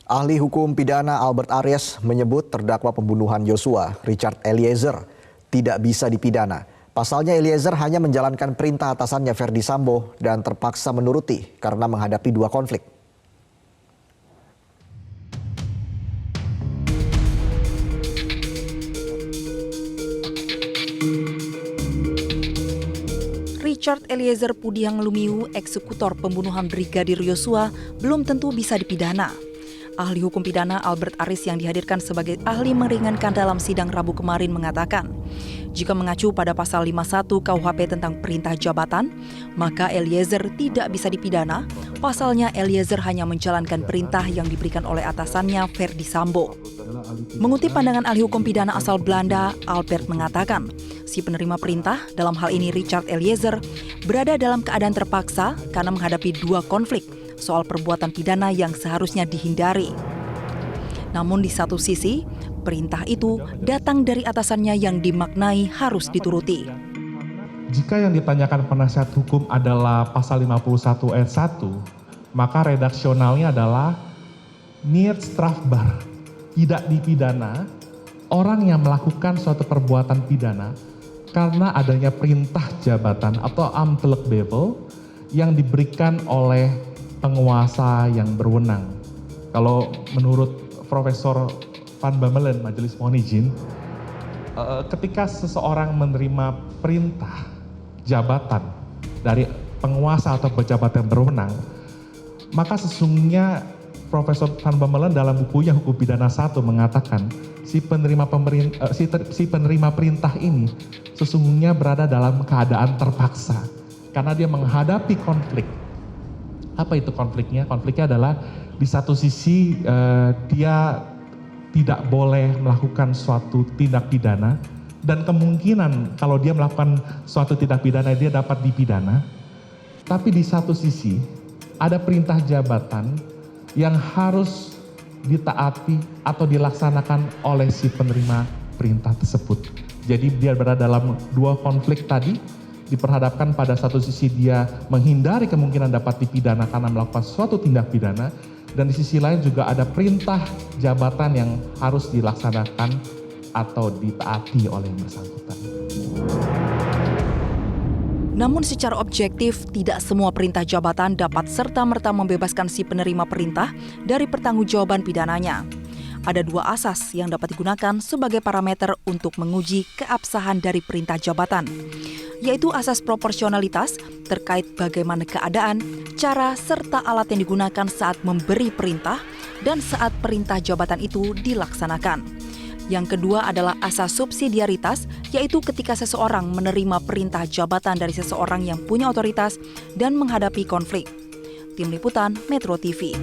Ahli hukum pidana Albert Aries menyebut terdakwa pembunuhan Yosua, Richard Eliezer, tidak bisa dipidana. Pasalnya Eliezer hanya menjalankan perintah atasannya Ferdy Sambo dan terpaksa menuruti karena menghadapi dua konflik. Richard Eliezer Pudiang Lumiu, eksekutor pembunuhan Brigadir Yosua, belum tentu bisa dipidana. Ahli hukum pidana Albert Aries yang dihadirkan sebagai ahli meringankan dalam sidang Rabu kemarin mengatakan, jika mengacu pada pasal 51 KUHP tentang perintah jabatan, maka Eliezer tidak bisa dipidana. Pasalnya Eliezer hanya menjalankan perintah yang diberikan oleh atasannya Ferdy Sambo. Mengutip pandangan ahli hukum pidana asal Belanda, Albert mengatakan, si penerima perintah, dalam hal ini Richard Eliezer, berada dalam keadaan terpaksa karena menghadapi dua konflik soal perbuatan pidana yang seharusnya dihindari. Namun di satu sisi, perintah itu datang dari atasannya yang dimaknai harus dituruti. Jika yang ditanyakan penasihat hukum adalah pasal 51 ayat 1, maka redaksionalnya adalah niet strafbaar, tidak dipidana orang yang melakukan suatu perbuatan pidana karena adanya perintah jabatan atau ambtelijk bevel yang diberikan oleh penguasa yang berwenang. Kalau menurut Profesor Van Bamelen, Majelis Mohon Izin, ketika seseorang menerima perintah jabatan dari penguasa atau pejabat yang berwenang, maka sesungguhnya Profesor Van Bamelen dalam bukunya Hukum Pidana 1 mengatakan si penerima perintah ini sesungguhnya berada dalam keadaan terpaksa karena dia menghadapi konflik. Apa itu konfliknya? Konfliknya adalah di satu sisi dia tidak boleh melakukan suatu tindak pidana dan kemungkinan kalau dia melakukan suatu tindak pidana dia dapat dipidana. Tapi di satu sisi ada perintah jabatan yang harus ditaati atau dilaksanakan oleh si penerima perintah tersebut. Jadi dia berada dalam dua konflik tadi, diperhadapkan pada satu sisi dia menghindari kemungkinan dapat dipidana karena melakukan suatu tindak pidana, dan di sisi lain juga ada perintah jabatan yang harus dilaksanakan atau ditaati oleh yang bersangkutan. Namun secara objektif, tidak semua perintah jabatan dapat serta-merta membebaskan si penerima perintah dari pertanggungjawaban pidananya. Ada dua asas yang dapat digunakan sebagai parameter untuk menguji keabsahan dari perintah jabatan, yaitu asas proporsionalitas terkait bagaimana keadaan, cara, serta alat yang digunakan saat memberi perintah dan saat perintah jabatan itu dilaksanakan. Yang kedua adalah asas subsidiaritas, yaitu ketika seseorang menerima perintah jabatan dari seseorang yang punya otoritas dan menghadapi konflik. Tim Liputan Metro TV.